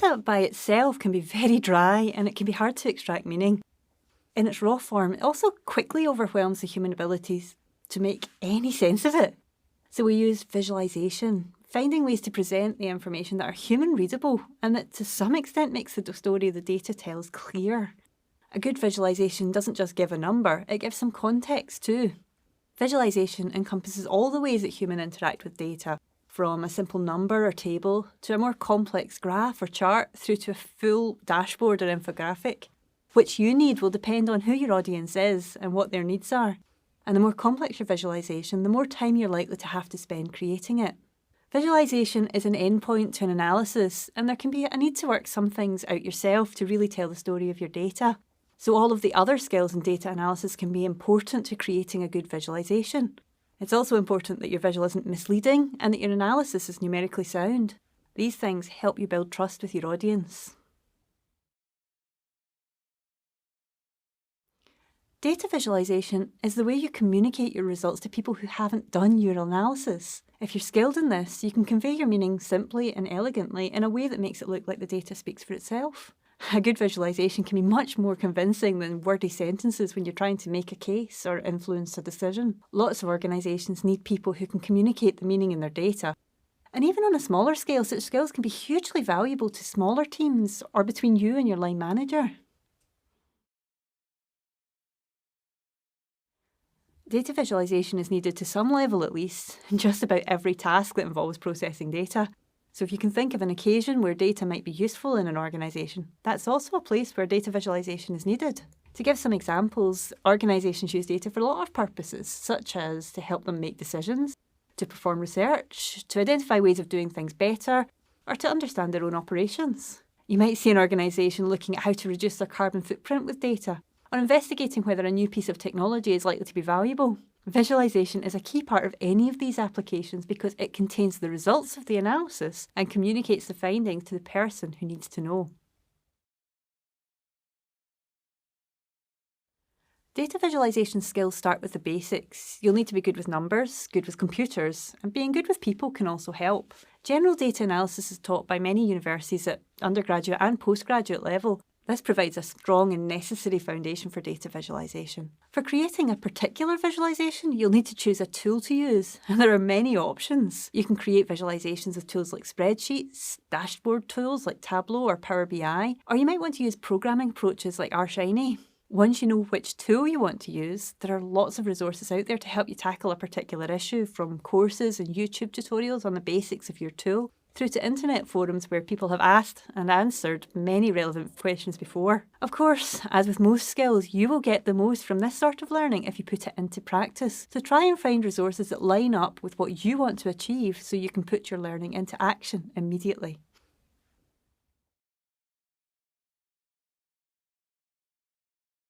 Data by itself can be very dry and it can be hard to extract meaning. In its raw form, it also quickly overwhelms the human abilities to make any sense of it. So we use visualization, finding ways to present the information that are human readable and that to some extent makes the story the data tells clear. A good visualization doesn't just give a number, it gives some context too. Visualization encompasses all the ways that humans interact with data, from a simple number or table to a more complex graph or chart through to a full dashboard or infographic. Which you need will depend on who your audience is and what their needs are. And the more complex your visualization, the more time you're likely to have to spend creating it. Visualization is an endpoint to an analysis, and there can be a need to work some things out yourself to really tell the story of your data. So all of the other skills in data analysis can be important to creating a good visualization. It's also important that your visual isn't misleading and that your analysis is numerically sound. These things help you build trust with your audience. Data visualization is the way you communicate your results to people who haven't done your analysis. If you're skilled in this, you can convey your meaning simply and elegantly in a way that makes it look like the data speaks for itself. A good visualization can be much more convincing than wordy sentences when you're trying to make a case or influence a decision. Lots of organisations need people who can communicate the meaning in their data. And even on a smaller scale, such skills can be hugely valuable to smaller teams or between you and your line manager. Data visualization is needed to some level at least, in just about every task that involves processing data. So if you can think of an occasion where data might be useful in an organisation, that's also a place where data visualization is needed. To give some examples, organisations use data for a lot of purposes, such as to help them make decisions, to perform research, to identify ways of doing things better, or to understand their own operations. You might see an organisation looking at how to reduce their carbon footprint with data, or investigating whether a new piece of technology is likely to be valuable. Visualization is a key part of any of these applications because it contains the results of the analysis and communicates the findings to the person who needs to know. Data visualization skills start with the basics. You'll need to be good with numbers, good with computers, and being good with people can also help. General data analysis is taught by many universities at undergraduate and postgraduate level. This provides a strong and necessary foundation for data visualization. For creating a particular visualization, you'll need to choose a tool to use, and there are many options. You can create visualizations with tools like spreadsheets, dashboard tools like Tableau or Power BI, or you might want to use programming approaches like RShiny. Once you know which tool you want to use, there are lots of resources out there to help you tackle a particular issue, from courses and YouTube tutorials on the basics of your tool, through to internet forums where people have asked and answered many relevant questions before. Of course, as with most skills, you will get the most from this sort of learning if you put it into practice. So try and find resources that line up with what you want to achieve so you can put your learning into action immediately.